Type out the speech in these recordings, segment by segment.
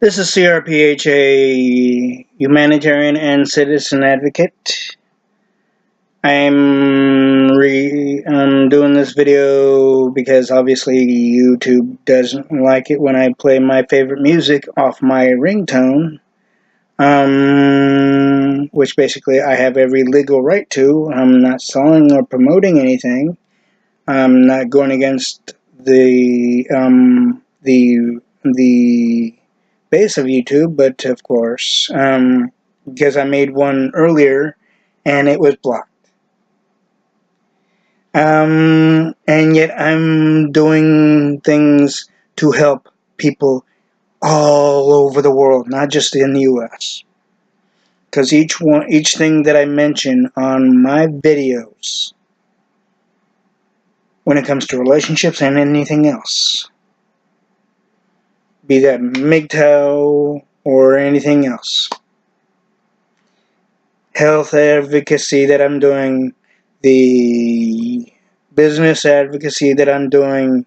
This is C.R.P.H.A, Humanitarian and Citizen Advocate. I'm doing this video because obviously YouTube doesn't like it when I play my favorite music off my ringtone, which basically I have every legal right to. I'm not selling or promoting anything. I'm not going against the base of YouTube, but of course, because I made one earlier and it was blocked. And yet I'm doing things to help people all over the world, not just in the US. Because each thing that I mention on my videos, when it comes to relationships and anything else, be that MGTOW or anything else, health advocacy that I'm doing, the business advocacy that I'm doing,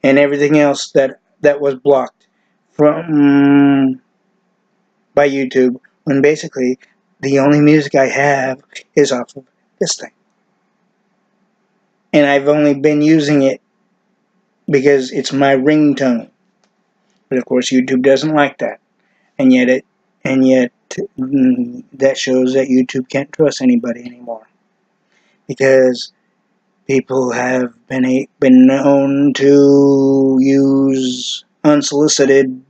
and everything else that was blocked from by YouTube, when basically the only music I have is off of this thing. And I've only been using it because it's my ringtone. But of course YouTube doesn't like that. And yet that shows that YouTube can't trust anybody anymore. Because people have been known to use unsolicited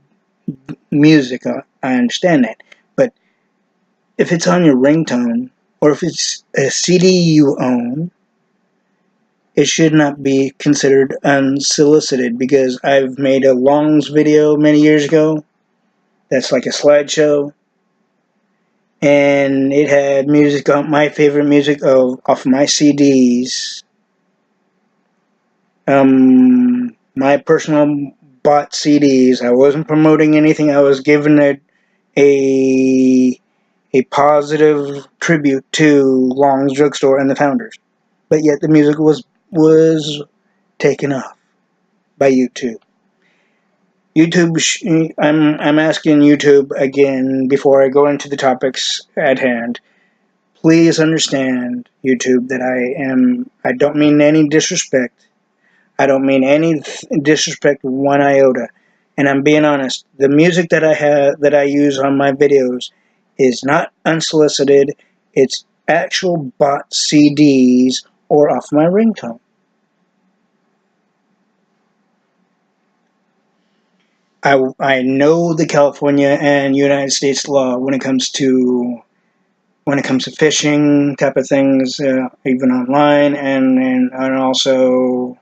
music. I understand that, but if it's on your ringtone or if it's a CD you own, it should not be considered unsolicited. Because I've made a Longs video many years ago that's like a slideshow, and it had music on my favorite music off my CDs. My personal bought CDs. I wasn't promoting anything. I was giving it a positive tribute to Long's Drugstore and the founders. But yet the music was taken off by YouTube. I'm asking YouTube again before I go into the topics at hand. Please understand, YouTube, that I don't mean any disrespect. I don't mean any disrespect one iota. And I'm being honest. The music that I use on my videos is not unsolicited. It's actual bought CDs or off my ringtone. I know the California and United States law when it comes to phishing type of things, even online, and also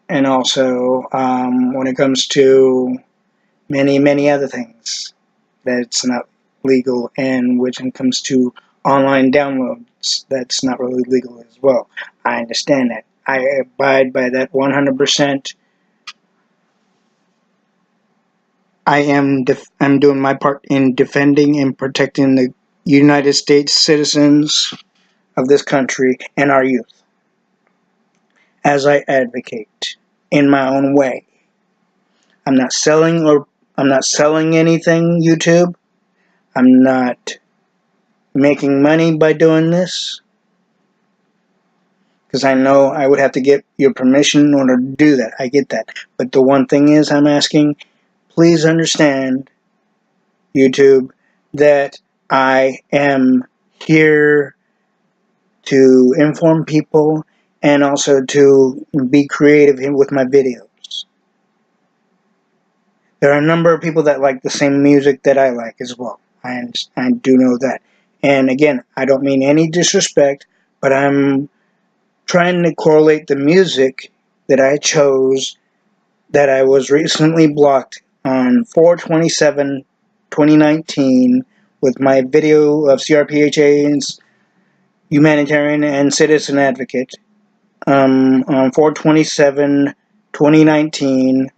when it comes to many other things that's not legal, and when it comes to online downloads, that's not really legal as well. I understand that. I abide by that 100%. I'm doing my part in defending and protecting the United States citizens of this country and our youth, as I advocate in my own way. I'm not selling anything, YouTube. I'm not making money by doing this, because I know I would have to get your permission in order to do that. I get that. But the one thing is, I'm asking, please understand, YouTube, that I am here to inform people and also to be creative with my videos. There are a number of people that like the same music that I like as well. I do know that. And again, I don't mean any disrespect, but I'm trying to correlate the music that I chose, that I was recently blocked on 4/27/2019 with my video of C.R.P.H.A.'s Humanitarian and Citizen Advocate, on 4/27/2019,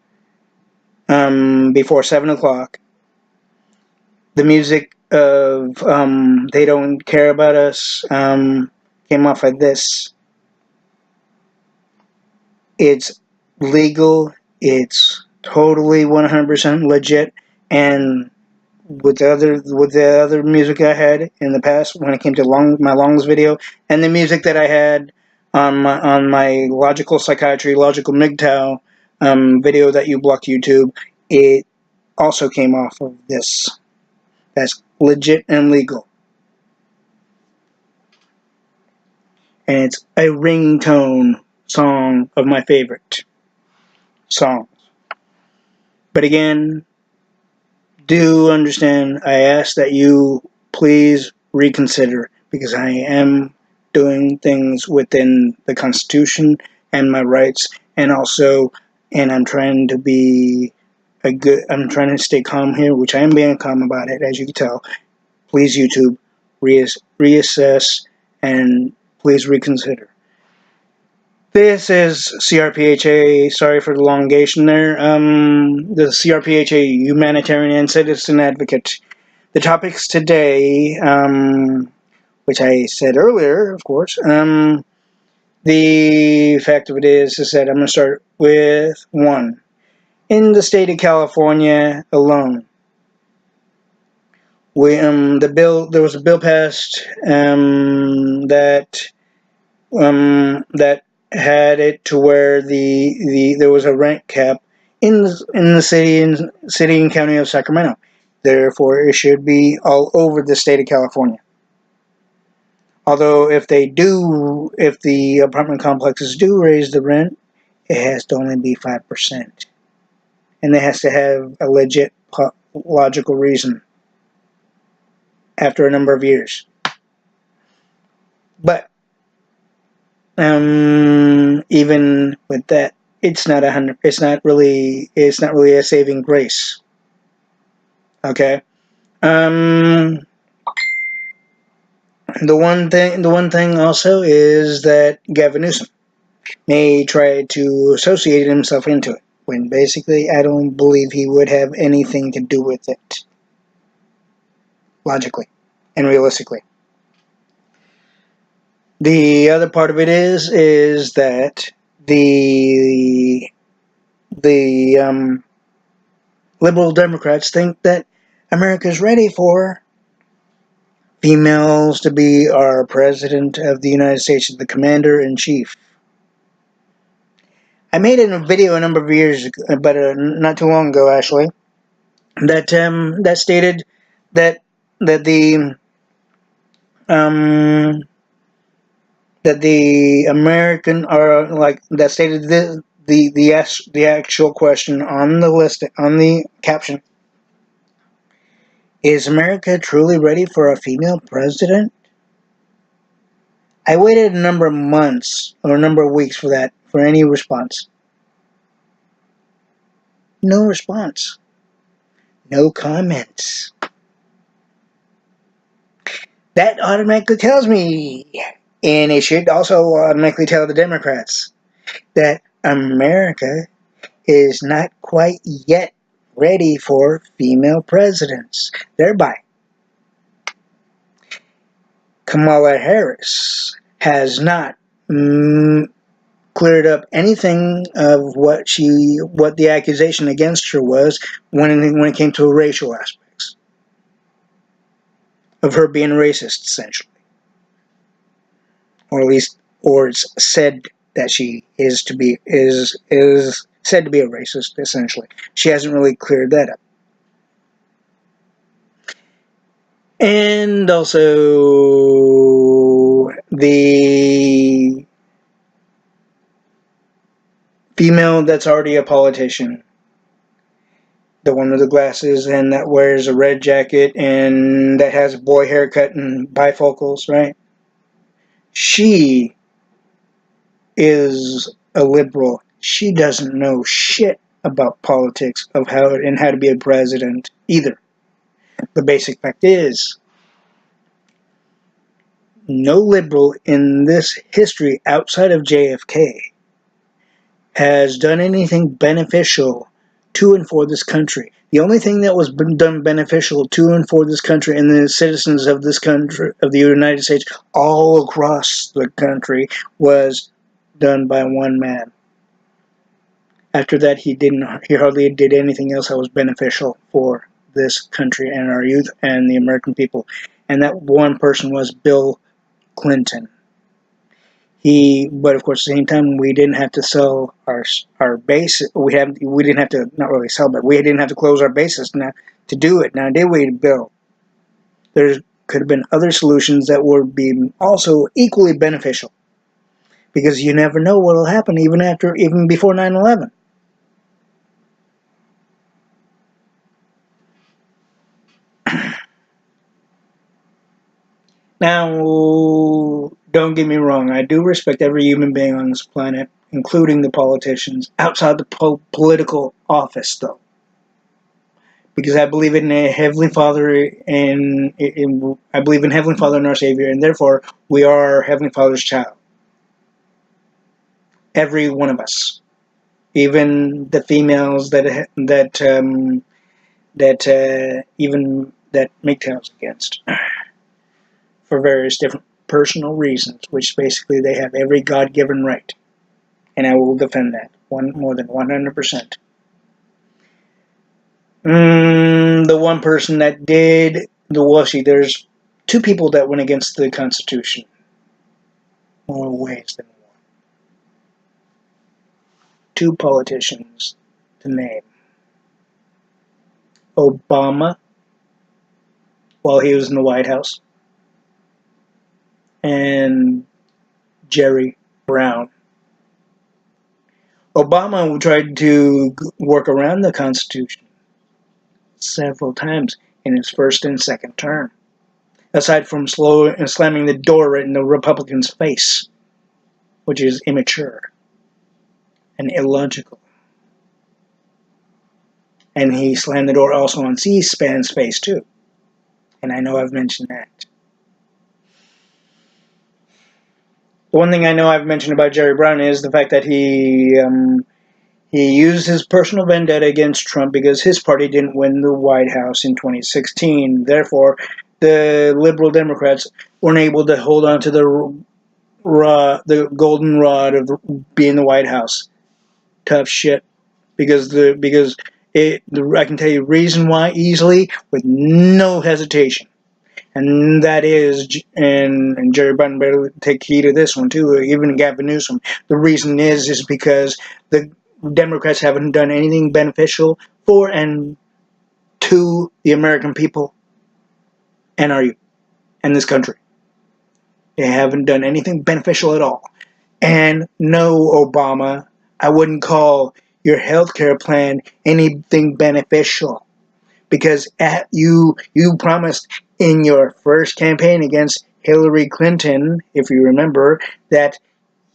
before 7 o'clock. The music of They Don't Care About Us came off of this. It's legal. It's totally 100% legit. And with the other music I had in the past when it came to my longs video, and the music that I had on my logical psychiatry, logical MGTOW video that you blocked YouTube, it also came off of this. That's legit and legal. And it's a ringtone song of my favorite songs. But again, do understand, I ask that you please reconsider, because I am doing things within the Constitution and my rights, and also, and I'm trying to stay calm here, which I am being calm about it, as you can tell. Please, YouTube, reassess, and please reconsider. This is C.R.P.H.A. Sorry for the elongation there. The C.R.P.H.A. Humanitarian and Citizen Advocate. The topics today, which I said earlier, of course, the fact of it is that I'm going to start with one. In the state of California alone, there was a bill passed that had it to where there was a rent cap in the city and county of Sacramento. Therefore, it should be all over the state of California. Although, if the apartment complexes do raise the rent, it has to only be 5%, and it has to have a legit logical reason after a number of years. But even with that, it's not really a saving grace. Okay. The one thing also is that Gavin Newsom may try to associate himself into it, when basically I don't believe he would have anything to do with it, logically and realistically. The other part of it is that the liberal Democrats think that America is ready for females to be our president of the United States, the commander-in-chief. I made a video a number of years ago, but not too long ago, actually, that stated that the American are like that stated the actual question on the list on the caption: is America truly ready for a female president? I waited a number of months or a number of weeks for any response. No response. No comments. That automatically tells me, and it should also automatically tell the Democrats, that America is not quite yet ready for female presidents. Thereby, Kamala Harris has not cleared up anything of what the accusation against her was when it came to racial aspects of her being racist, essentially, or at least, or it's said that she is said to be a racist. Essentially, she hasn't really cleared that up. And also, the female that's already a politician, the one with the glasses and that wears a red jacket and that has a boy haircut and bifocals, right? She is a liberal. She doesn't know shit about politics of how to be a president either. The basic fact is, no liberal in this history outside of JFK has done anything beneficial to and for this country. The only thing that was done beneficial to and for this country and the citizens of this country, of the United States, all across the country, was done by one man. After that, he hardly did anything else that was beneficial for this country and our youth and the American people. And that one person was Bill Clinton. But of course, at the same time, we didn't have to sell our base. We didn't have to, not really sell, but we didn't have to close our bases now to do it. Now, did we, Bill? There could have been other solutions that would be also equally beneficial, because you never know what will happen even before 9/11. Now, don't get me wrong, I do respect every human being on this planet, including the politicians, outside the political office, though. Because I believe in a Heavenly Father, I believe in Heavenly Father and our Savior, and therefore we are Heavenly Father's child. Every one of us, even the females that MGTOWs against, for various different personal reasons, which basically they have every God-given right, and I will defend that more than 100%. The one person that did there's two people that went against the Constitution more ways than one. Two politicians to name: Obama, while he was in the White House, and Jerry Brown. Obama tried to work around the Constitution several times in his first and second term, aside from slamming the door right in the Republicans' face, which is immature and illogical. And he slammed the door also on C-SPAN's face, too. And I know I've mentioned that. The one thing I know I've mentioned about Jerry Brown is the fact that he used his personal vendetta against Trump because his party didn't win the White House in 2016. Therefore, the liberal Democrats weren't able to hold on to the golden rod of being the White House. Tough shit. Because I can tell you the reason why easily with no hesitation. And that is, and Jerry Brown better take heed of this one too, even Gavin Newsom. The reason is because the Democrats haven't done anything beneficial for and to the American people and our youth and this country. They haven't done anything beneficial at all. And no, Obama, I wouldn't call your healthcare plan anything beneficial, because you promised in your first campaign against Hillary Clinton, if you remember, that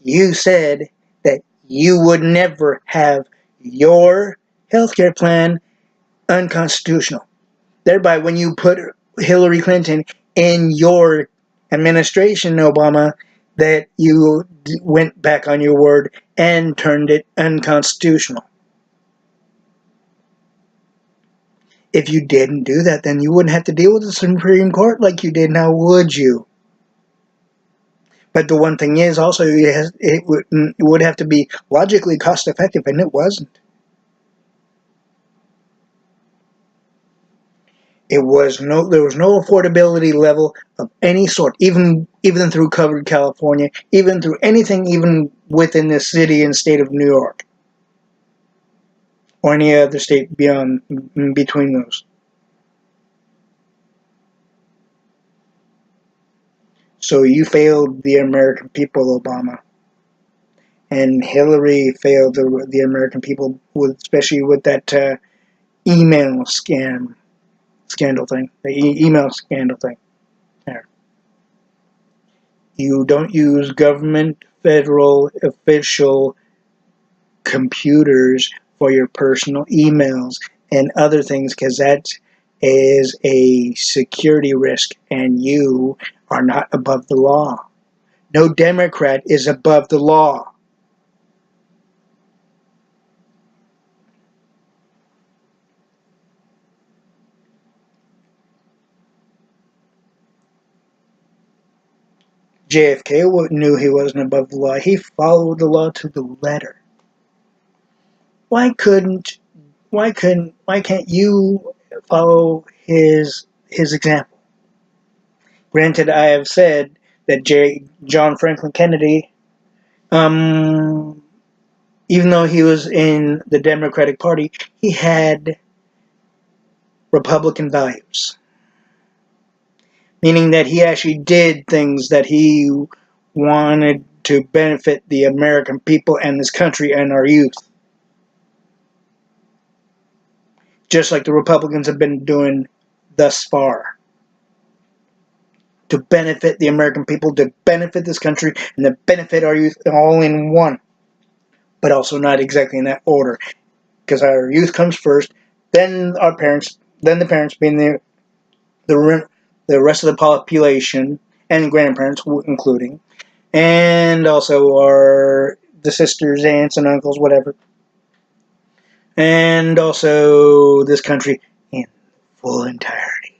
you said that you would never have your healthcare plan unconstitutional. Thereby, when you put Hillary Clinton in your administration, Obama, that you went back on your word and turned it unconstitutional. If you didn't do that, then you wouldn't have to deal with the Supreme Court like you did now, would you? But the one thing is also it would have to be logically cost effective, and it wasn't. There was no affordability level of any sort, even through covered California, even through anything, even within the city and state of New York, or any other state beyond between those. So you failed the American people, Obama, and Hillary failed the American people, especially with that email scandal thing, the email scandal thing. There. You don't use government, federal, official computers for your personal emails and other things, because that is a security risk, and you are not above the law. No Democrat is above the law. JFK knew he wasn't above the law. He followed the law to the letter. Why can't you follow his example. Granted, I have said that John Franklin Kennedy, even though he was in the Democratic Party, he had Republican values, meaning that he actually did things that he wanted to benefit the American people and this country and our youth. Just like the Republicans have been doing thus far. To benefit the American people, to benefit this country, and to benefit our youth all in one. But also not exactly in that order. Because our youth comes first, then our parents, then the parents being the rest of the population, and grandparents including, and also the sisters, aunts, and uncles, whatever. And also this country in full entirety.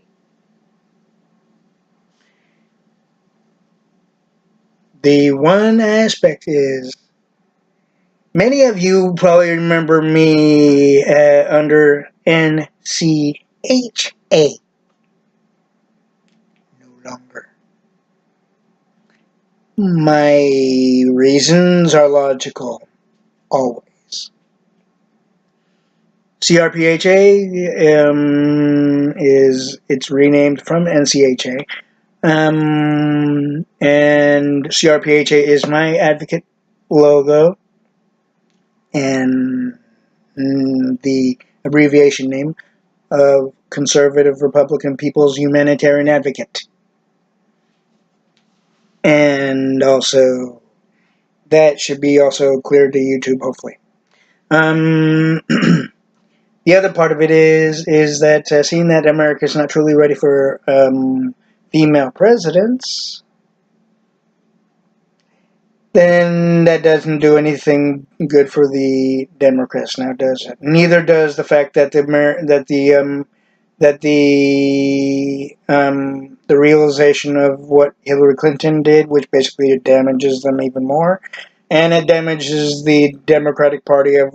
The one aspect is, many of you probably remember me under N.C.H.A. No longer. My reasons are logical, always. C.R.P.H.A. It's renamed from N.C.H.A. And C.R.P.H.A. is my advocate logo, and the abbreviation name of Conservative Republican People's Humanitarian Advocate. And also, that should be also clear to YouTube, hopefully. The other part of it is that seeing that America is not truly ready for female presidents, then that doesn't do anything good for the Democrats now, does it? Neither does the fact that the realization of what Hillary Clinton did, which basically damages them even more, and it damages the Democratic Party of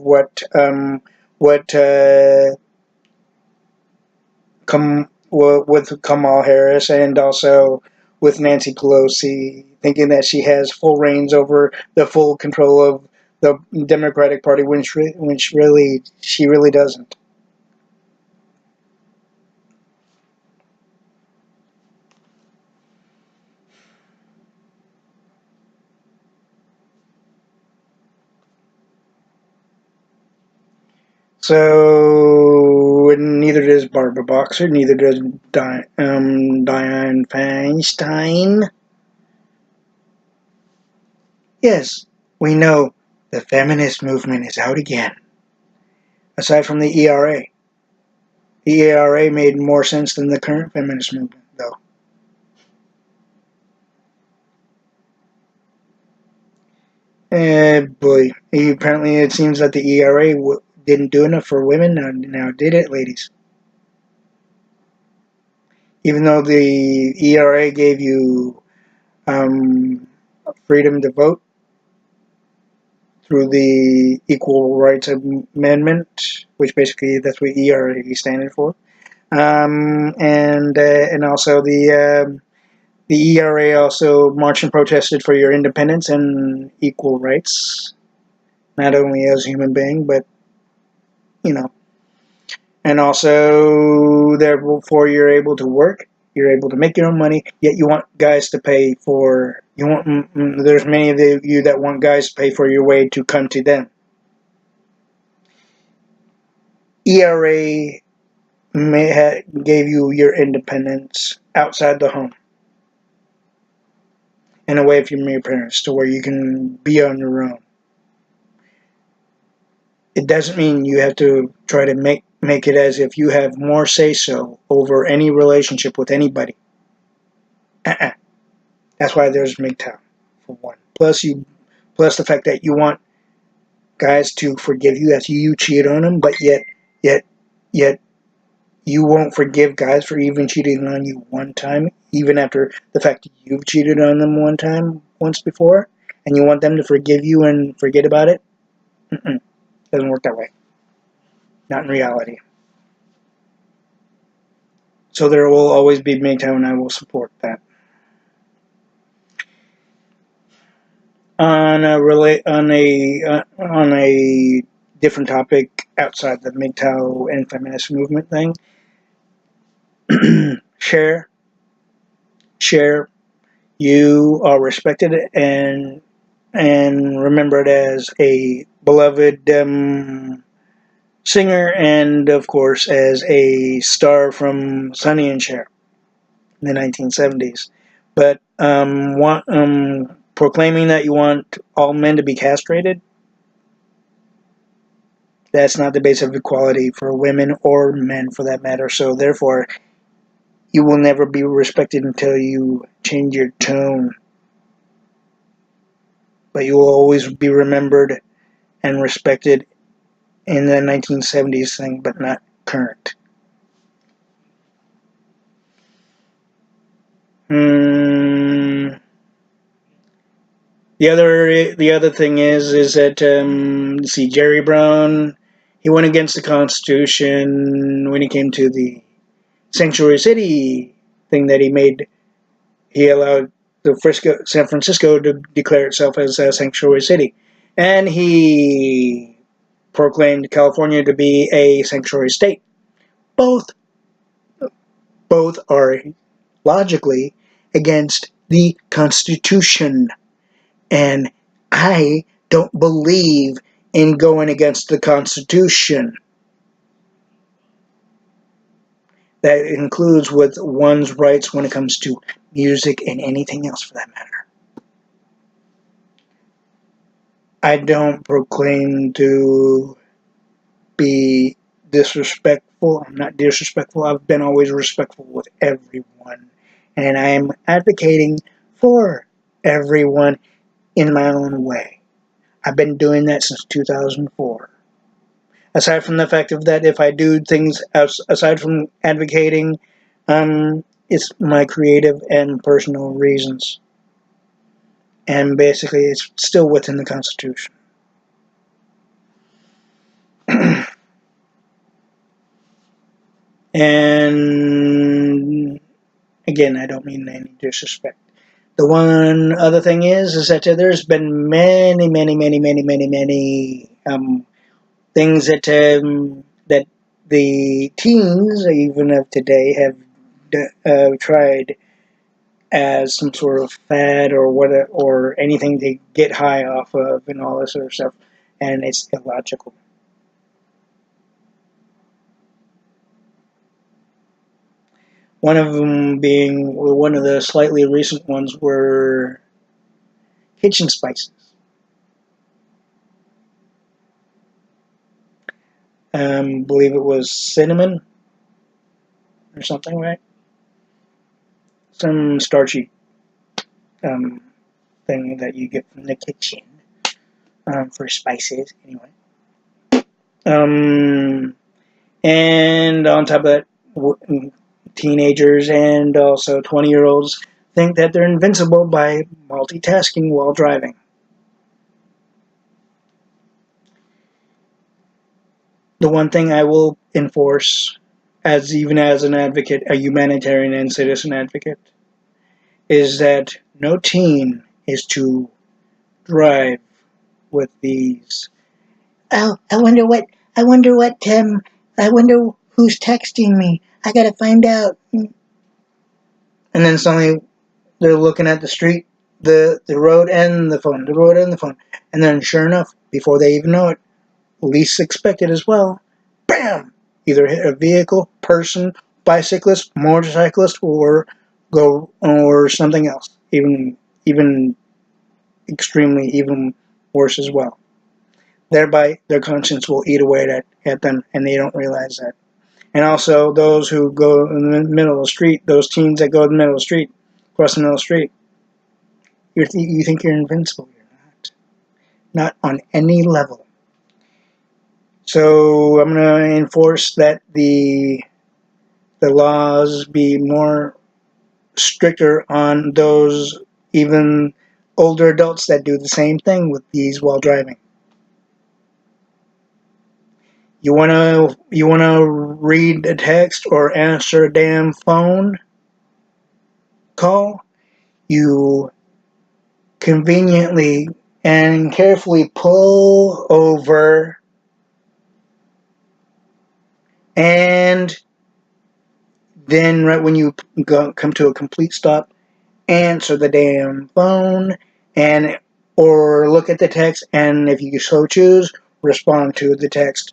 with Kamala Harris, and also with Nancy Pelosi, thinking that she has full reins over the full control of the Democratic Party, which really she really doesn't. So neither does Barbara Boxer, neither does Dianne Feinstein. Yes, we know the feminist movement is out again. Aside from the ERA. The ERA made more sense than the current feminist movement, though. Boy, apparently it seems that the ERA didn't do enough for women. Now did it, ladies? Even though the ERA gave you freedom to vote through the Equal Rights Amendment, which basically that's what ERA standing for, and also the ERA also marched and protested for your independence and equal rights, not only as a human being, but and also therefore you're able to work, you're able to make your own money, yet you want guys to pay for, there's many of you that want guys to pay for your way to come to them. ERA gave you your independence outside the home and away from your parents to where you can be on your own. It doesn't mean you have to try to make it as if you have more say-so over any relationship with anybody. That's why there's MGTOW, for one. Plus the fact that you want guys to forgive you as you cheat on them, but yet you won't forgive guys for even cheating on you one time, even after the fact that you've cheated on them once before, and you want them to forgive you and forget about it. Doesn't work that way. Not in reality. So there will always be MGTOW, and I will support that. On a different topic outside the MGTOW and feminist movement thing, share, you are respected and remembered as a beloved singer, and of course as a star from Sonny and Cher in the 1970s. But proclaiming that you want all men to be castrated, that's not the base of equality for women or men for that matter. So therefore, you will never be respected until you change your tone. But you will always be remembered and respected in the 1970s thing, but not current. The other thing is that see, Jerry Brown, he went against the Constitution when he came to the sanctuary city thing that he made. He allowed San Francisco to declare itself as a sanctuary city, and he proclaimed California to be a sanctuary state. Both are logically against the Constitution, and I don't believe in going against the Constitution. That includes with one's rights when it comes to music and anything else for that matter. I don't proclaim to be disrespectful. I'm not disrespectful. I've been always respectful with everyone. And I'm advocating for everyone in my own way. I've been doing that since 2004. Aside from the fact of that, if I do things aside from advocating, it's my creative and personal reasons. And basically, it's still within the Constitution. And again, I don't mean any disrespect. The one other thing is that there's been many things that the teens, even of today, have tried as some sort of fad or anything to get high off of and all this sort of stuff, and it's illogical. One of them being, one of the slightly recent ones were kitchen spices. Believe it was cinnamon or something, right? Some starchy thing that you get from the kitchen for spices, anyway. And on top of that, teenagers and also 20-year-olds think that they're invincible by multitasking while driving. The one thing I will enforce, even as an advocate, a humanitarian and citizen advocate, is that no teen is to drive with these. Oh, I wonder who's texting me. I gotta find out. And then suddenly they're looking at the street, the road and the phone, and then sure enough, before they even know it, least expected as well, bam! Either hit a vehicle, person, bicyclist, motorcyclist, or something else, even extremely even worse as well. Thereby, their conscience will eat away at them, and they don't realize that. And also, those who go in the middle of the street, those teens that go in the middle of the street, across the middle of the street, you think you're invincible. You're not. Not on any level. So I'm going to enforce that the laws be more stricter on those even older adults that do the same thing with these while driving. You wanna read a text or answer a damn phone call? You conveniently and carefully pull over and then right when you come to a complete stop, answer the damn phone and or look at the text, and if you so choose, respond to the text.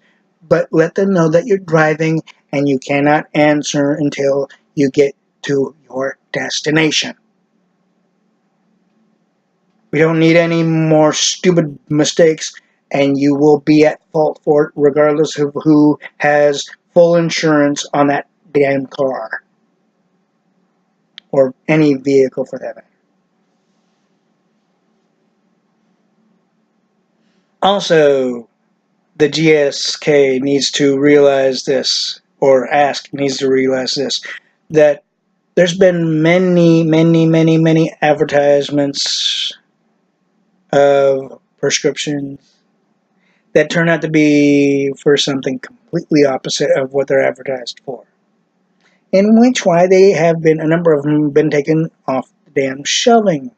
But let them know that you're driving and you cannot answer until you get to your destination. We don't need any more stupid mistakes, and you will be at fault for it regardless of who has full insurance on that damn car or any vehicle for that matter. Also, the GSK needs to realize this, or ASK needs to realize this, that there's been many advertisements of prescriptions that turn out to be for something completely opposite of what they're advertised for. In which why they have been, a number of them been taken off the damn shelving.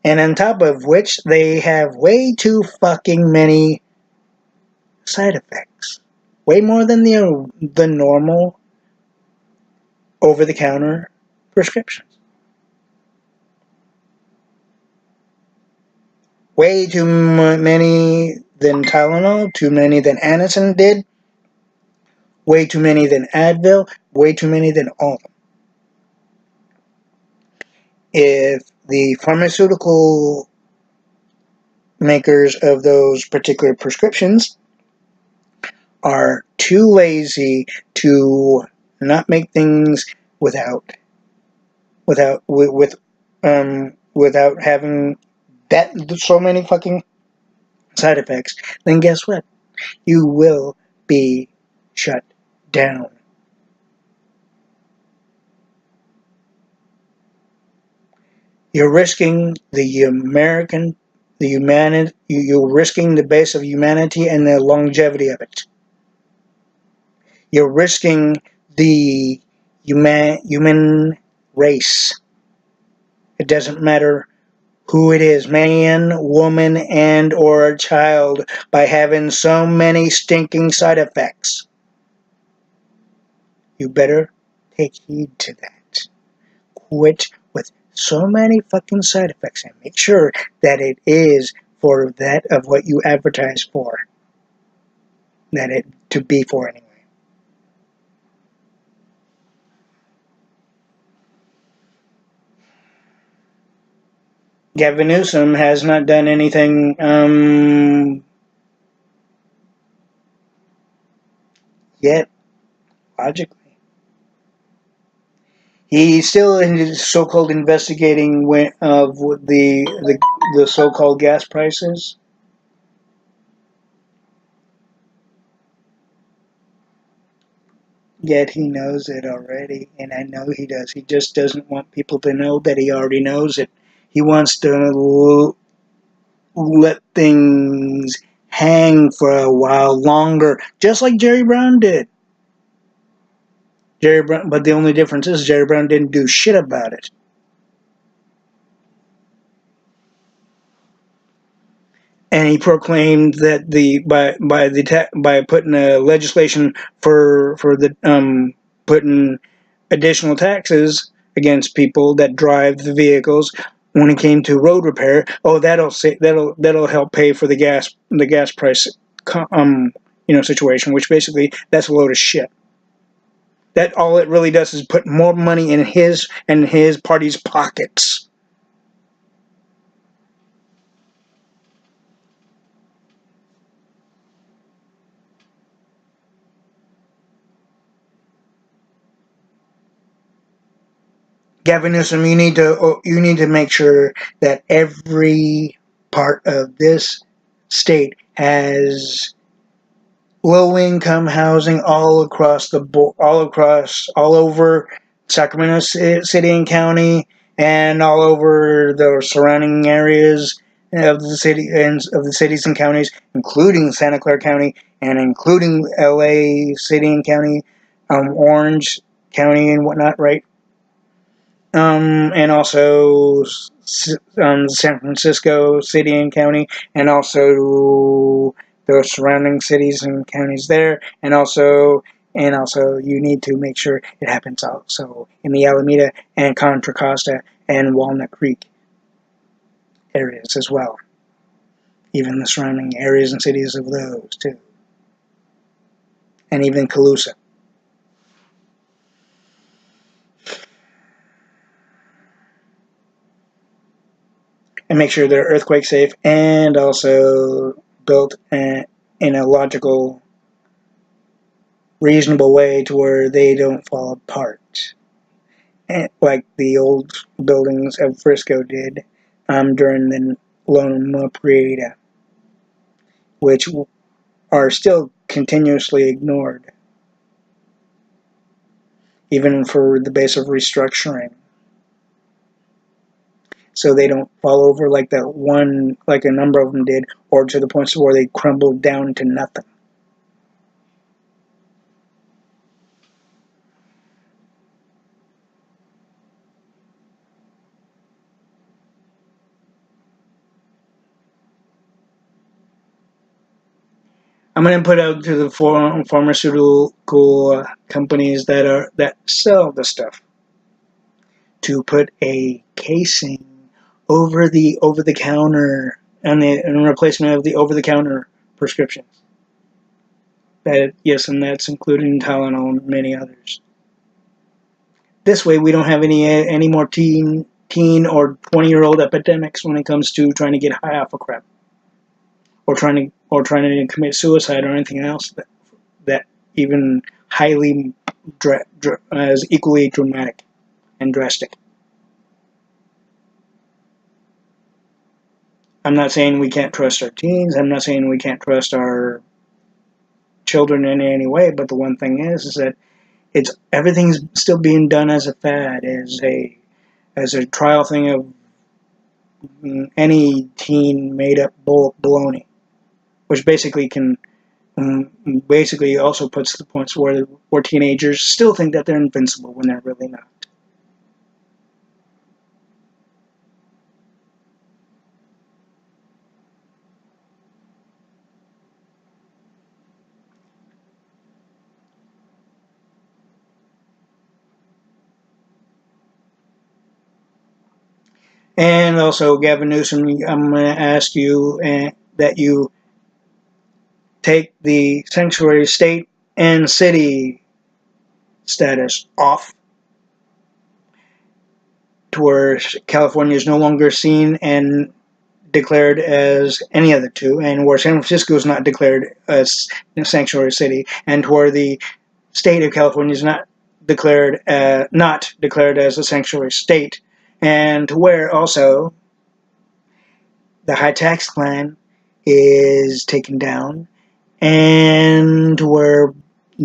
And on top of which, they have way too fucking many side effects. Way more than the normal over-the-counter prescriptions. Way too many than Tylenol, too many than Anacin did, way too many than Advil, way too many than all of them. If the pharmaceutical makers of those particular prescriptions are too lazy to not make things without having that so many fucking side effects, then guess what? You will be shut down. You're risking you're risking the base of humanity and the longevity of it. You're risking the human race. It doesn't matter who it is, man, woman, and or a child, by having so many stinking side effects. You better take heed to that. Quit with so many fucking side effects and make sure that it is for that of what you advertise for. That it to be for anyway. Gavin Newsom has not done anything yet, logically. He's still in his so-called investigating of the so-called gas prices. Yet he knows it already, and I know he does. He just doesn't want people to know that he already knows it. He wants to let things hang for a while longer, just like Jerry Brown did. Jerry Brown, but the only difference is Jerry Brown didn't do shit about it. And he proclaimed that by putting a legislation for the putting additional taxes against people that drive the vehicles when it came to road repair. Oh, that'll help pay for the gas price situation, which basically that's a load of shit. That all it really does is put more money in his party's pockets. Gavin Newsom, you need to make sure that every part of this state has low income housing all across all over Sacramento City and County, and all over the surrounding areas. of the city and of the cities and counties, including Santa Clara County and including LA City and County, Orange County and whatnot, right? And also San Francisco City and County, and also the surrounding cities and counties there, and also you need to make sure it happens also in the Alameda and Contra Costa and Walnut Creek areas as well, even the surrounding areas and cities of those too, and even Calusa. And make sure they're earthquake safe and also built in a logical, reasonable way to where they don't fall apart, like the old buildings of Frisco did during the Loma Prieta, which are still continuously ignored, even for the base of restructuring. So they don't fall over like that one, like a number of them did, or to the point where they crumbled down to nothing. I'm going to put out to the pharmaceutical companies that sell the stuff to put a casing over the counter and in replacement of the over the counter prescriptions. That yes, and that's including Tylenol and many others. This way, we don't have any more teen or 20-year-old epidemics when it comes to trying to get high off of crap, or trying to commit suicide or anything else that even highly as equally dramatic and drastic. I'm not saying we can't trust our teens. I'm not saying we can't trust our children in any way. But the one thing is that everything's still being done as a fad, as a trial thing of any teen made up baloney, which basically also puts the points where teenagers still think that they're invincible when they're really not. And also, Gavin Newsom, I'm going to ask you that you take the sanctuary state and city status off, to where California is no longer seen and declared as any of the two, and where San Francisco is not declared as a sanctuary city, and to where the state of California is not declared as a sanctuary state, and to where also the high tax plan is taken down, and where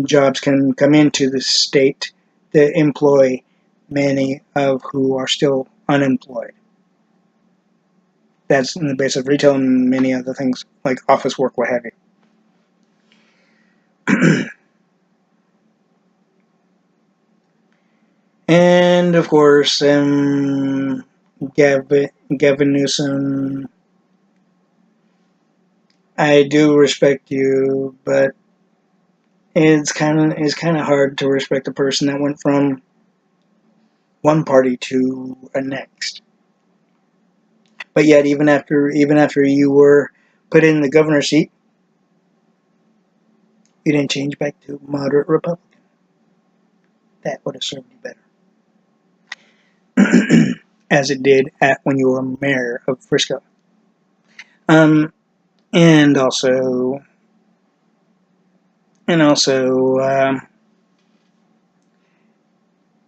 jobs can come into the state that employ many of who are still unemployed. That's in the base of retail and many other things like office work, what have you. And of course, Gavin Newsom, I do respect you, but it's kind of hard to respect a person that went from one party to a next. But yet, even after you were put in the governor's seat, you didn't change back to moderate Republican. That would have served you better, as it did when you were mayor of Frisco. And also,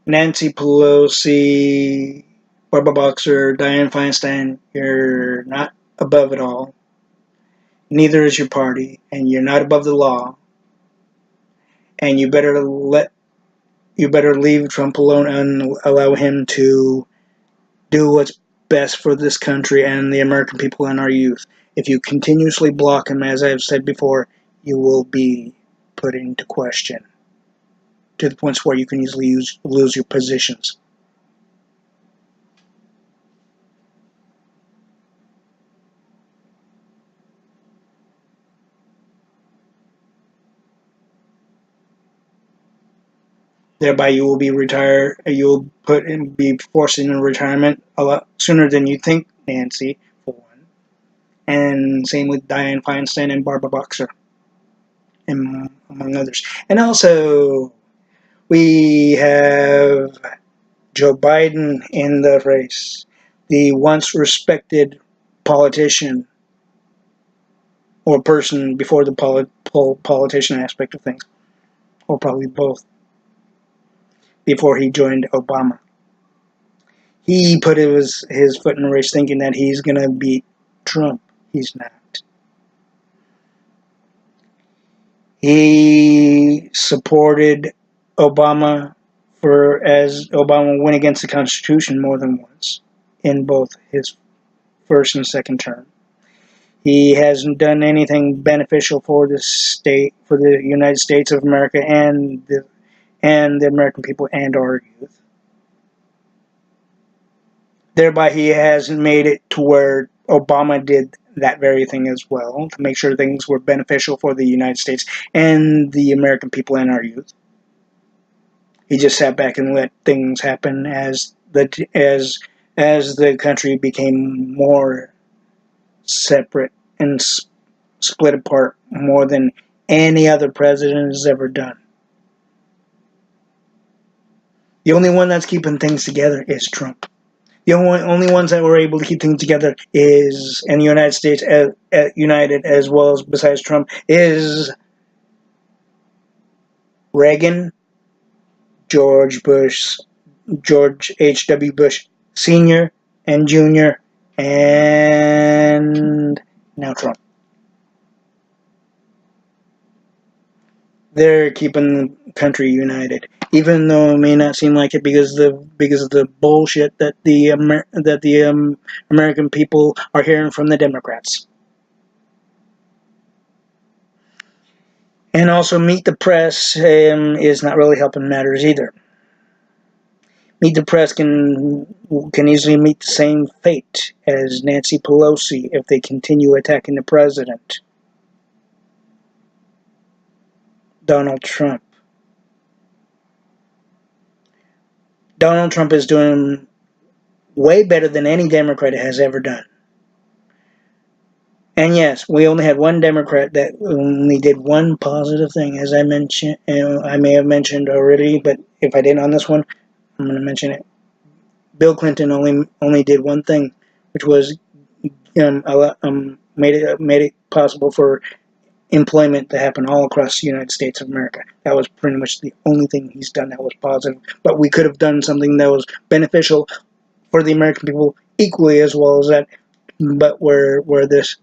Nancy Pelosi, Barbara Boxer, Dianne Feinstein, you're not above it all. Neither is your party, and you're not above the law. And you better leave Trump alone and allow him to do best for this country and the American people and our youth. If you continuously block him, as I've said before, you will be put into question to the points where you can easily lose your positions. Thereby, you will be retired. You will be forced into retirement a lot sooner than you think, Nancy, for one. And same with Dianne Feinstein and Barbara Boxer, and among others. And also, we have Joe Biden in the race, the once respected politician or person before the politician aspect of things, or probably both, before he joined Obama. He put his foot in the race thinking that he's going to beat Trump. He's not. He supported Obama as Obama went against the Constitution more than once in both his first and second term. He hasn't done anything beneficial for the United States of America and the American people and our youth. Thereby, he hasn't made it to where Obama did that very thing as well, to make sure things were beneficial for the United States and the American people and our youth. He just sat back and let things happen as the country became more separate and split apart more than any other president has ever done. The only one that's keeping things together is Trump. The only ones that were able to keep things together is, in the United States, united as well as besides Trump, is Reagan, George H.W. Bush Sr. and Jr., and now Trump. They're keeping the country united, even though it may not seem like it because of the bullshit that the American people are hearing from the Democrats. And also, Meet the Press is not really helping matters either. Meet the Press can easily meet the same fate as Nancy Pelosi if they continue attacking the president, Donald Trump. Donald Trump is doing way better than any Democrat has ever done. And yes, we only had one Democrat that only did one positive thing, as I mentioned. I may have mentioned already, but if I didn't on this one, I'm going to mention it. Bill Clinton only did one thing, which was made it possible for employment to happen all across the United States of America. That was pretty much the only thing he's done that was positive. But we could have done something that was beneficial for the American people equally as well as that, but where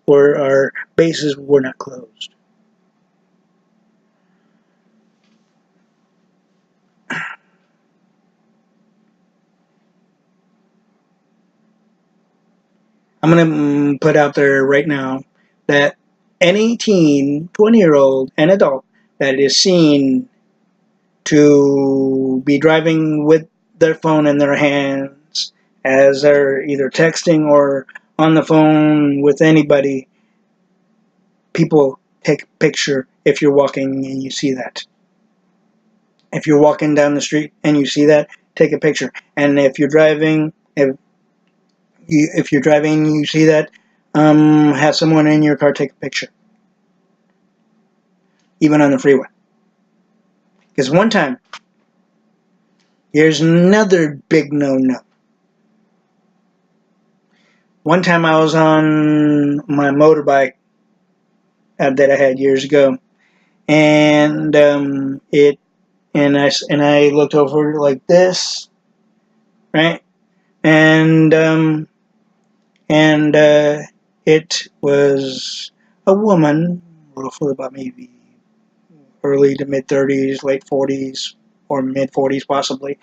our bases were not closed. I'm going to put out there right now that any teen, 20-year-old, and adult that is seen to be driving with their phone in their hands as they're either texting or on the phone with anybody, people take a picture if you're walking and you see that. If you're walking down the street and you see that, take a picture. And if you're driving, if you're driving and you see that, have someone in your car take a picture. Even on the freeway. Because one time, here's another big no-no. One time I was on my motorbike that I had years ago, and I looked over like this, right? And it was a woman, roughly about maybe early to mid 30s, late 40s, or mid 40s possibly,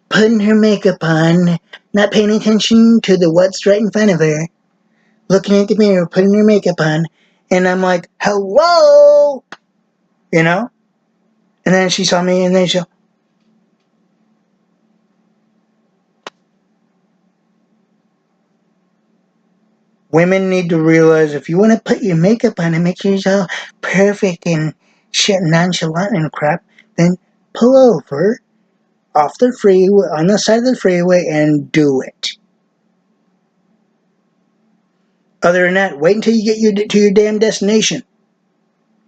putting her makeup on, not paying attention to the what's right in front of her, looking at the mirror, putting her makeup on, and I'm like, hello, you know? And then she saw me, and then she, women need to realize if you want to put your makeup on and make yourself perfect and shit nonchalant and crap, then pull over off the freeway, on the side of the freeway, and do it. Other than that, wait until you get to your damn destination.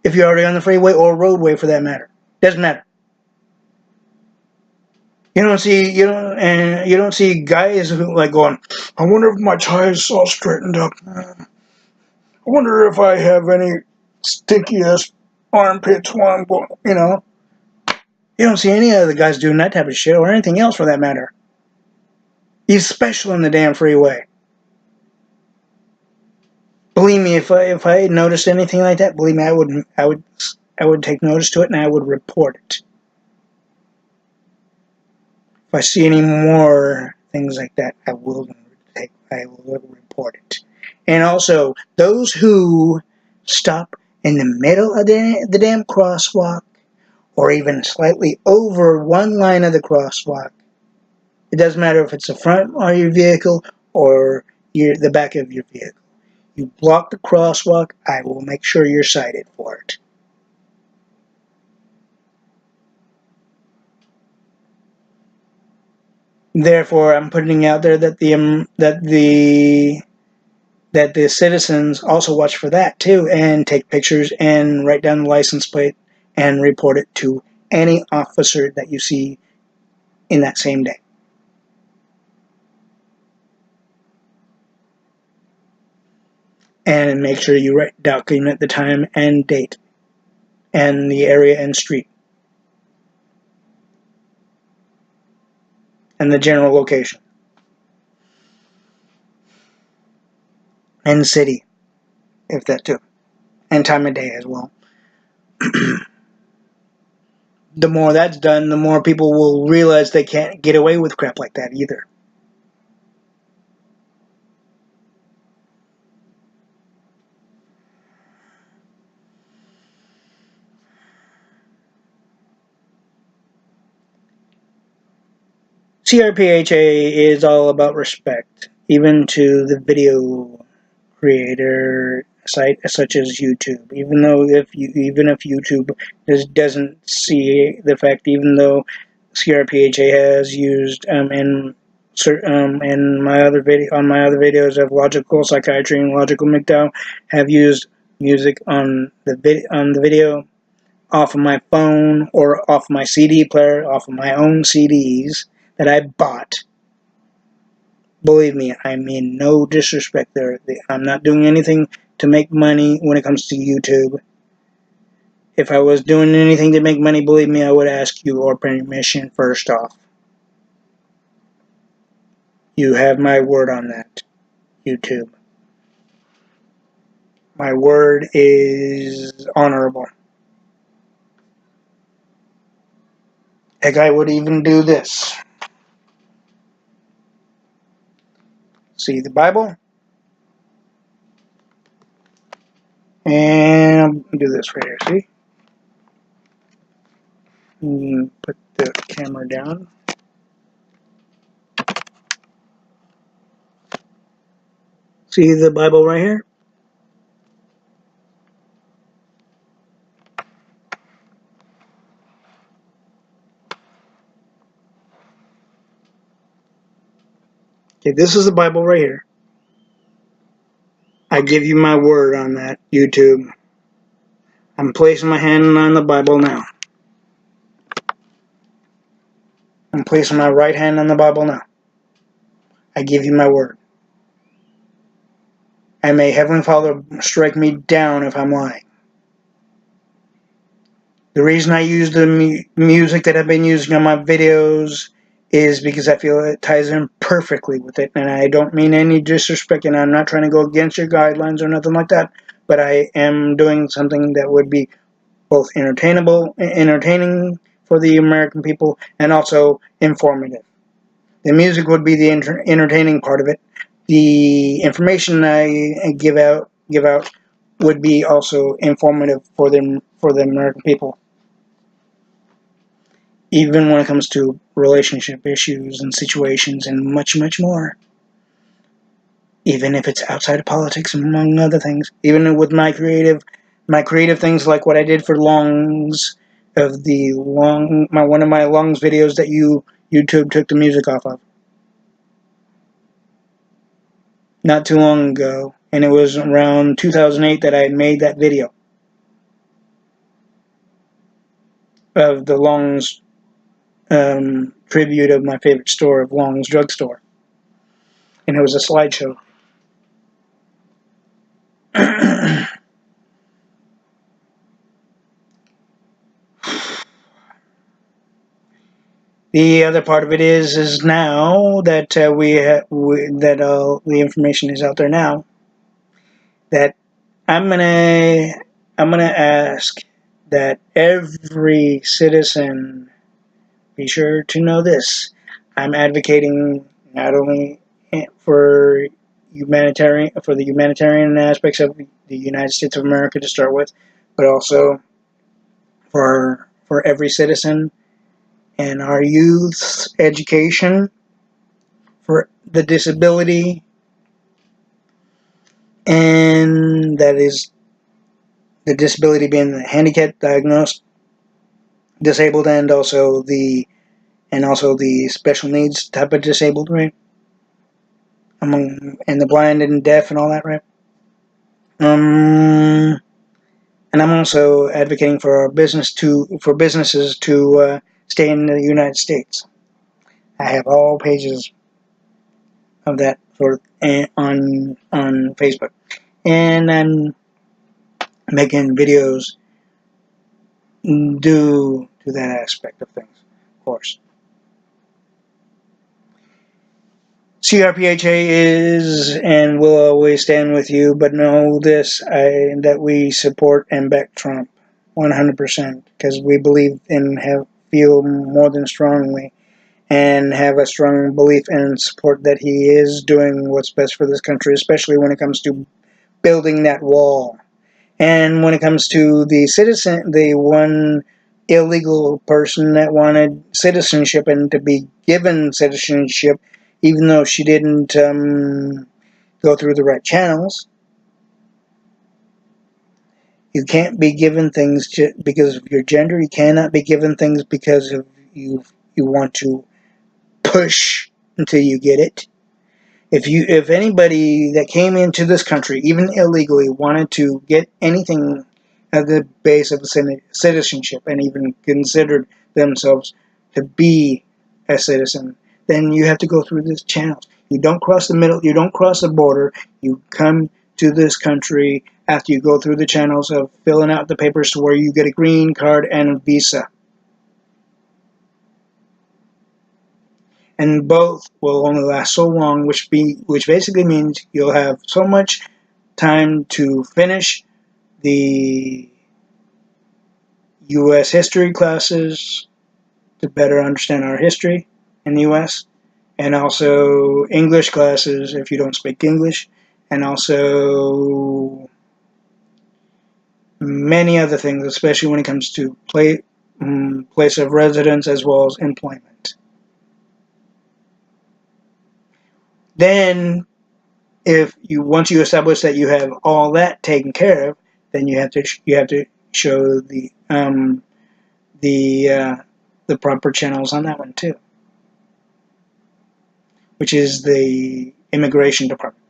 If you're already on the freeway or roadway, for that matter, doesn't matter. You don't see guys who like going, I wonder if my tie is all straightened up. I wonder if I have any stinky ass armpits while I'm going. You don't see any other guys doing that type of shit or anything else for that matter. Especially in the damn freeway. Believe me, if I noticed anything like that, believe me, I would take notice to it and I would report it. If I see any more things like that, I will report it. And also, those who stop in the middle of the damn crosswalk, or even slightly over one line of the crosswalk, it doesn't matter if it's the front of your vehicle or the back of your vehicle. You block the crosswalk, I will make sure you're cited for it. Therefore, I'm putting out there that the citizens also watch for that too, and take pictures and write down the license plate and report it to any officer that you see in that same day. And make sure you document the time and date and the area and street and the general location and city, if that too, and time of day as well. The more that's done, the more people will realize they can't get away with crap like that either. C.R.P.H.A is all about respect, even to the video creator site such as YouTube. Even if YouTube doesn't see the fact, even though C.R.P.H.A has used in my other videos of logical psychiatry and logical MGTOW, have used music on the video off of my phone or off my CD player, off of my own CDs that I bought. Believe me, I mean no disrespect there. I'm not doing anything to make money when it comes to YouTube. If I was doing anything to make money, believe me, I would ask your permission first off. You have my word on that, YouTube. My word is honorable. Heck, I would even do this. See the Bible? And I'll do this right here, see? Put the camera down. See the Bible right here? Okay, this is the Bible right here. I give you my word on that, YouTube. I'm placing my hand on the Bible now. I'm placing my right hand on the Bible now. I give you my word. And may Heavenly Father strike me down if I'm lying. The reason I use the music that I've been using on my videos is because I feel it ties in perfectly with it. And I don't mean any disrespect, and I'm not trying to go against your guidelines or nothing like that. But I am doing something that would be both entertaining for the American people and also informative. The music would be the entertaining part of it. The information I give out would be also informative for the American people, even when it comes to relationship issues and situations and much, much more. Even if it's outside of politics, among other things. Even with my creative things, like what I did for Longs, of the one of my Longs videos that YouTube took the music off of not too long ago, and it was around 2008 that I made that video of the Longs tribute of my favorite store, of Long's Drugstore, and it was a slideshow. The other part of it is now that the information is out there now, that I'm gonna ask that every citizen be sure to know this. I'm advocating not only for the humanitarian aspects of the United States of America to start with, but also for every citizen and our youth's education, for the disability, and that is the disability being the handicapped, diagnosed, disabled, and also the special needs type of disabled, right? And the blind and deaf and all that, right? And I'm also advocating for businesses to stay in the United States. I have all pages of that on Facebook, and I'm making videos due to that aspect of things, of course. C.R.P.H.A is and will always stand with you, but know this, that we support and back Trump 100%, because we believe and feel more than strongly and have a strong belief and support that he is doing what's best for this country, especially when it comes to building that wall. And when it comes to the one illegal person that wanted citizenship and to be given citizenship, even though she didn't go through the right channels. You can't be given things because of your gender. You cannot be given things because of you want to push until you get it. If anybody that came into this country, even illegally, wanted to get anything at the base of citizenship and even considered themselves to be a citizen, then you have to go through these channels. You don't cross the middle, you don't cross the border, you come to this country after you go through the channels of filling out the papers to where you get a green card and a visa. And both will only last so long, which basically means you'll have so much time to finish the U.S. history classes to better understand our history in the U.S., and also English classes if you don't speak English, and also many other things, especially when it comes to place of residence as well as employment. Then, once you establish that you have all that taken care of, then you have to show the proper channels on that one too, which is the immigration department.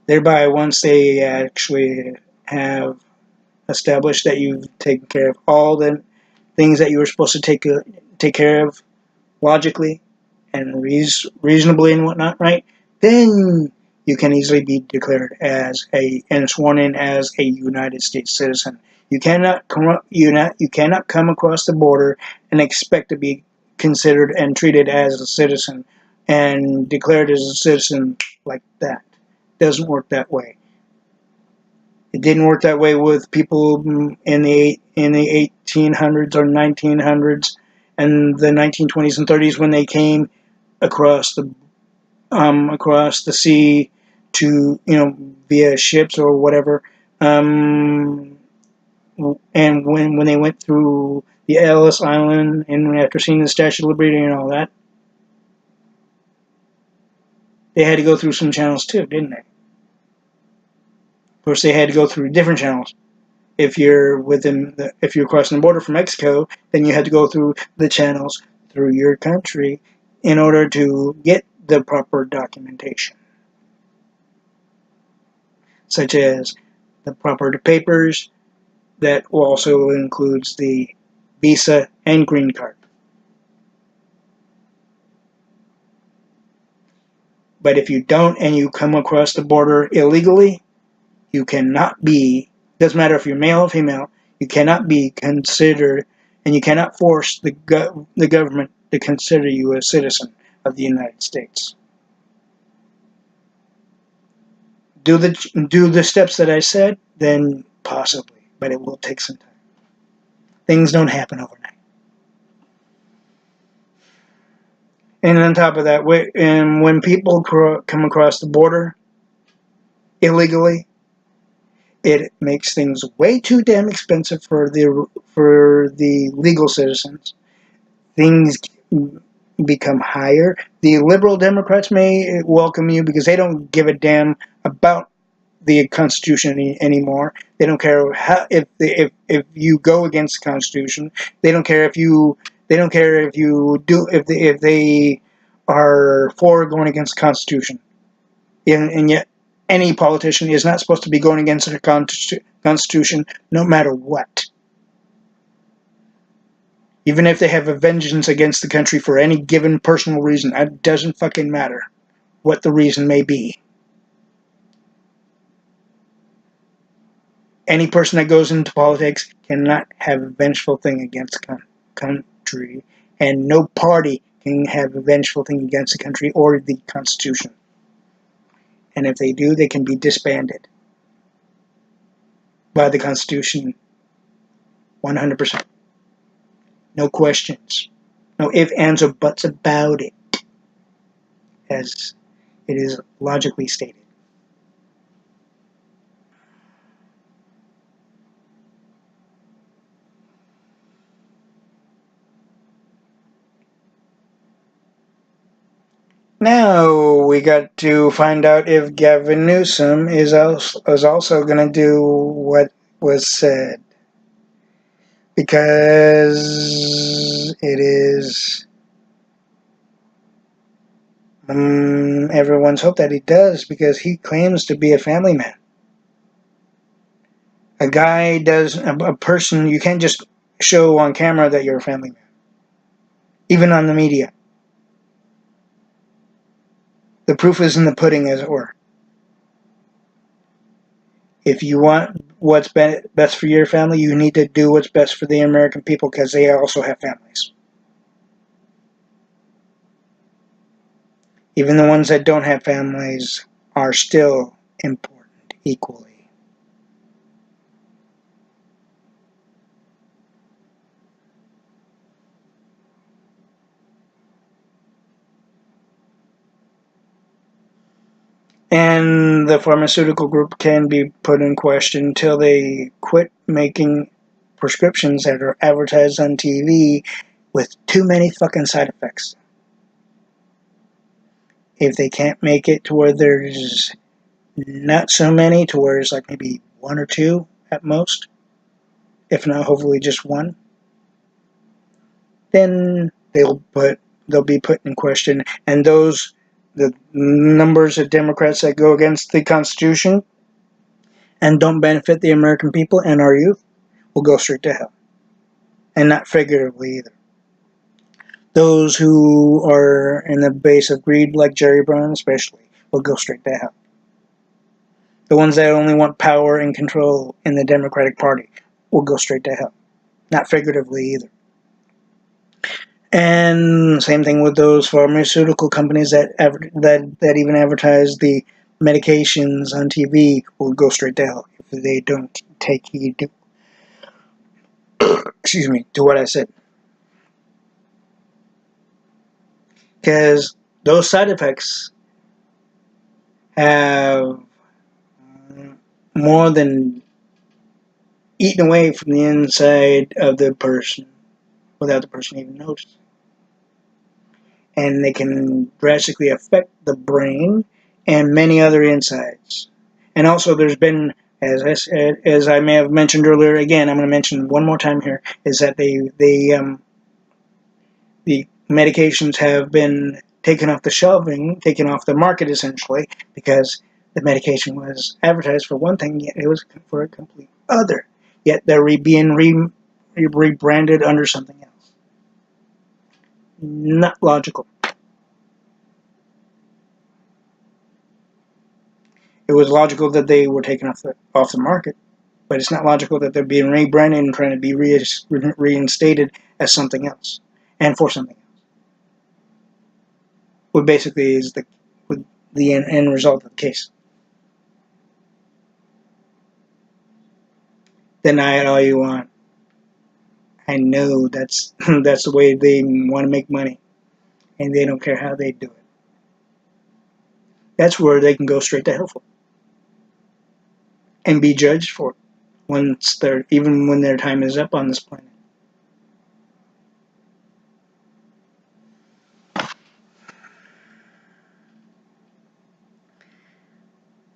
Thereby, once they actually have established that you've taken care of all the things that you were supposed to take care of logically and reasonably and whatnot, right? Then you can easily be declared and sworn in as a United States citizen. You cannot come across the border and expect to be considered and treated as a citizen and declared as a citizen like that. It doesn't work that way. It didn't work that way with people in the 1800s or 1900s and the 1920s and 30s when they came across the sea to, via ships or whatever. And when they went through the Ellis Island, and after seeing the Statue of Liberty and all that, they had to go through some channels too, didn't they? Of course, they had to go through different channels. If you're crossing the border from Mexico, then you had to go through the channels through your country in order to get the proper documentation, such as the proper papers. That also includes the visa and green card. But if you don't and you come across the border illegally, you cannot be, doesn't matter if you're male or female, you cannot be considered, and you cannot force the government to consider you a citizen of the United States. Do the steps that I said, then possibly, but it will take some time. Things don't happen overnight. And on top of that, when people come across the border illegally, it makes things way too damn expensive for the legal citizens. Things become higher. The liberal Democrats may welcome you because they don't give a damn about the Constitution anymore. They don't care if you go against the Constitution. They don't care if they are for going against the Constitution. And yet, any politician is not supposed to be going against the Constitution, no matter what. Even if they have a vengeance against the country for any given personal reason, it doesn't fucking matter what the reason may be. Any person that goes into politics cannot have a vengeful thing against the country, and no party can have a vengeful thing against the country or the Constitution. And if they do, they can be disbanded by the Constitution 100%. No questions. No ifs, ands, or buts about it, as it is logically stated. Now we got to find out if Gavin Newsom is also going to do what was said. Because it is everyone's hope that he does, because he claims to be a family man. A person, you can't just show on camera that you're a family man. Even on the media. The proof is in the pudding, as it were. If you want what's best for your family, you need to do what's best for the American people, because they also have families. Even the ones that don't have families are still important equally. And the pharmaceutical group can be put in question until they quit making prescriptions that are advertised on TV with too many fucking side effects. If they can't make it to where there's not so many, to where it's like maybe one or two at most, if not hopefully just one, then they'll be put in question. And the numbers of Democrats that go against the Constitution and don't benefit the American people and our youth will go straight to hell. And not figuratively either. Those who are in the base of greed, like Jerry Brown especially, will go straight to hell. The ones that only want power and control in the Democratic Party will go straight to hell. Not figuratively either. And same thing with those pharmaceutical companies that even advertise the medications on TV will go straight to hell if they don't take heed to, to what I said. because those side effects have more than eaten away from the inside of the person without the person even noticing. And they can drastically affect the brain and many other insides. And also, there's been, as I may have mentioned earlier, again, I'm going to mention one more time here, is that the medications have been taken off the shelving, taken off the market essentially, because the medication was advertised for one thing, yet it was for a complete other. Yet they're being rebranded under something else. Not logical. It was logical that they were taken off the market, but it's not logical that they're being rebranded and trying to be reinstated as something else and for something else. What basically is the end result of the case. Deny it all you want. I know that's that's the way they want to make money, and they don't care how they do it. That's where they can go straight to hell for and be judged for it even when their time is up on this planet.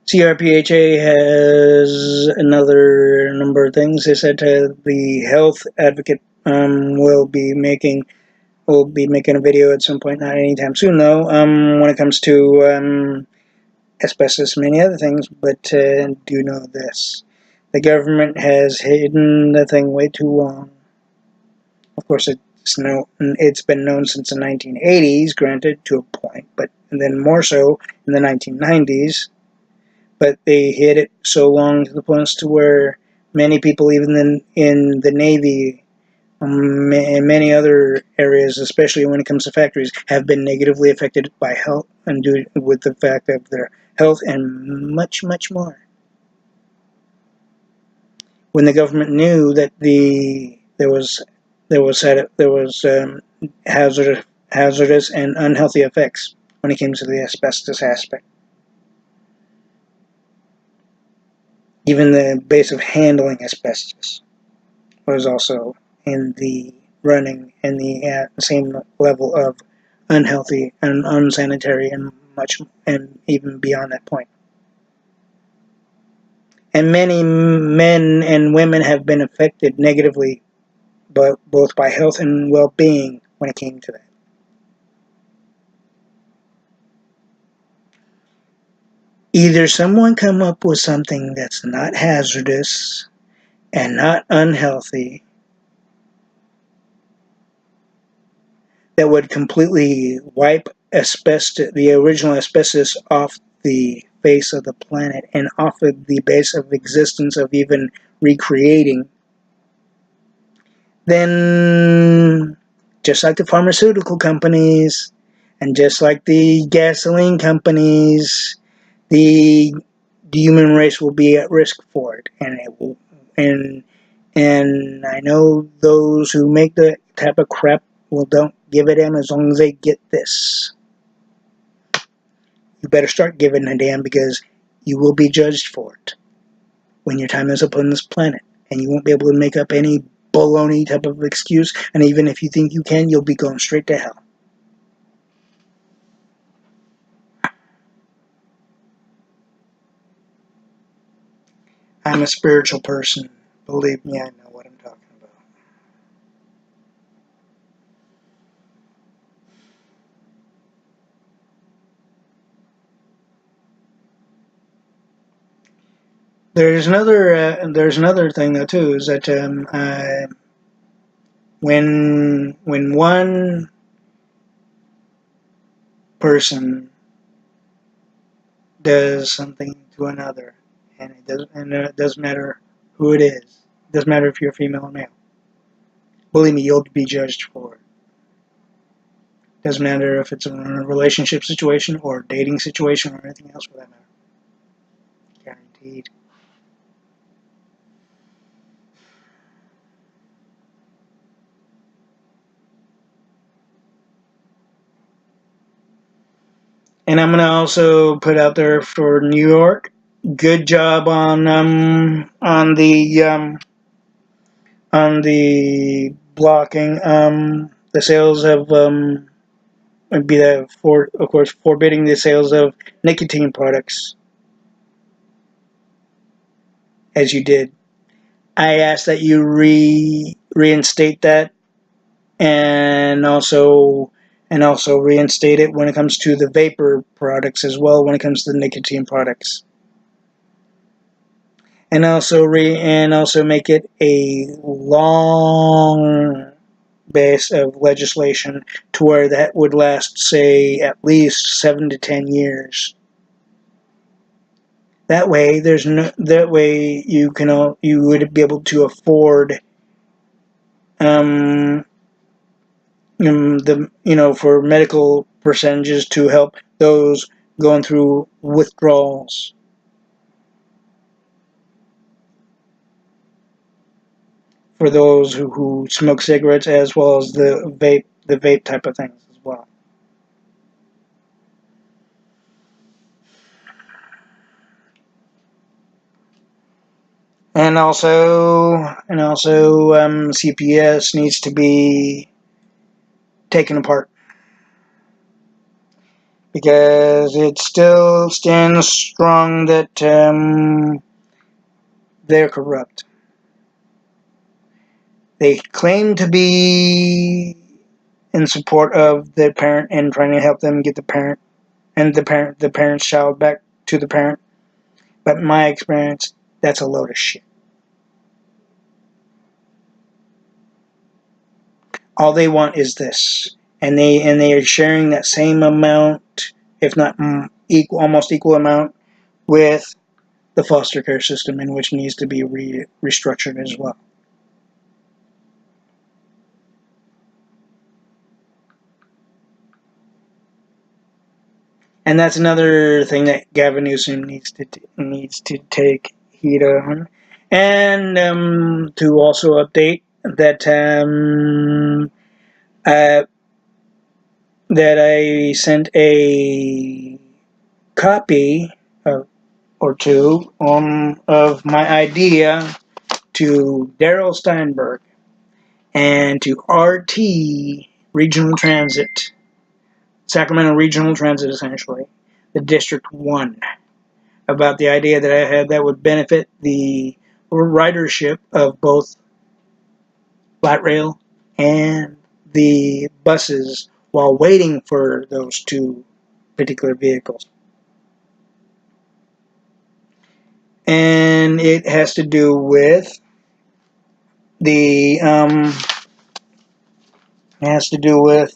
C.R.P.H.A. has another number of things. They said the health advocate will be making a video at some point, not anytime soon though, when it comes to asbestos and many other things, but do know this. The government has hidden the thing way too long. Of course, it's been known since the 1980s, granted, to a point, but then more so in the 1990s. But they hid it so long to the point to where many people, even in the Navy, and many other areas, especially when it comes to factories, have been negatively affected by health and due with the fact of their health and much, much more. When the government knew that there was hazardous and unhealthy effects when it came to the asbestos aspect, even the base of handling asbestos was also in the running and the same level of unhealthy and unsanitary and even beyond that point. And many men and women have been affected negatively, but both by health and well-being when it came to that. Either someone come up with something that's not hazardous and not unhealthy that would completely wipe the original asbestos off the face of the planet and off of the base of existence of even recreating, then just like the pharmaceutical companies and just like the gasoline companies, the human race will be at risk for it, and it will, and I know those who make the type of crap don't give a damn as long as they get this. You better start giving a damn, because you will be judged for it when your time is up on this planet, and you won't be able to make up any baloney type of excuse, and even if you think you can, you'll be going straight to hell. I'm a spiritual person. Believe me, I know what I'm talking about. There's another thing though too, is that when one person does something to another, and it doesn't matter who it is. It doesn't matter if you're female or male. Believe me, you'll be judged for it. Doesn't matter if it's a relationship situation or a dating situation or anything else for that matter. Guaranteed. And I'm gonna also put out there for New York. Good job on the blocking the sales of would be that for of course forbidding the sales of nicotine products as you did. I ask that you reinstate that and also reinstate it when it comes to the vapor products as well when it comes to the nicotine products. And also make it a long base of legislation to where that would last, say, at least 7 to 10 years. That way, you would be able to afford um, for medical percentages to help those going through withdrawals. For those who smoke cigarettes as well as the vape type of things as well. And also CPS needs to be taken apart because it still stands strong that they're corrupt. They claim to be in support of the parent and trying to help them get the parent's child back to the parent. But in my experience, that's a load of shit. All they want is this, and they are sharing that same amount, if not almost equal amount, with the foster care system, in which needs to be restructured as well. And that's another thing that Gavin Newsom needs to take heed on, and to also update that uh, that I sent a copy or two of my idea to Daryl Steinberg and to RT Regional Transit, Sacramento Regional Transit, essentially, the District 1, about the idea that I had that would benefit the ridership of both light rail and the buses while waiting for those two particular vehicles. And it has to do with the it has to do with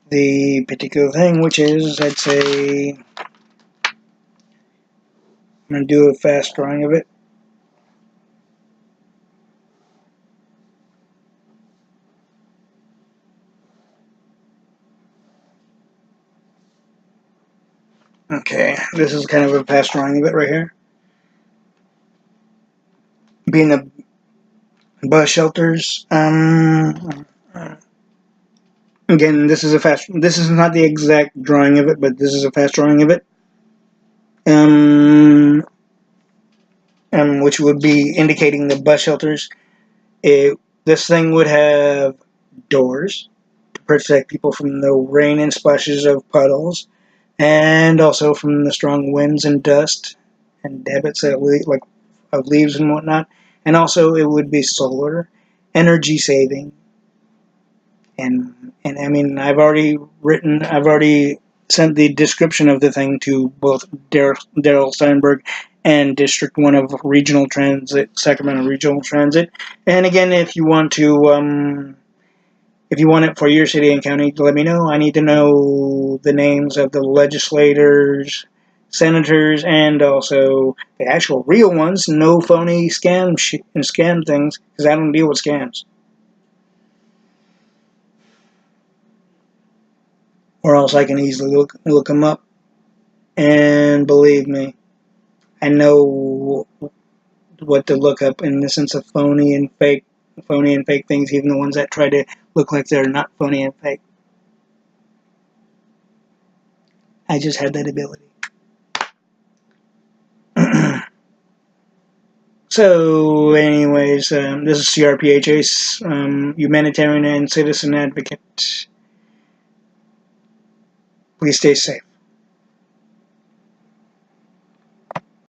the particular thing, which is, I'd say, I'm going to do a fast drawing of it. Okay, this is kind of a fast drawing of it right here. Being the bus shelters. Again, this is not the exact drawing of it, but this is a fast drawing of it. Which would be indicating the bus shelters. This thing would have doors to protect people from the rain and splashes of puddles, and also from the strong winds and dust and debits of leaves and whatnot. And also, it would be solar, energy saving, and I mean, I've already sent the description of the thing to both Daryl Steinberg and District 1 of Regional Transit, Sacramento Regional Transit. And again, if you want it for your city and county, let me know. I need to know the names of the legislators, senators, and also the actual real ones. No phony scam things, because I don't deal with scams. Or else I can easily look them up. And believe me, I know what to look up in the sense of phony and fake things, even the ones that try to look like they're not phony and fake. I just had that ability. So, anyways, this is C.R.P.H.A, humanitarian and citizen advocate. Please stay safe.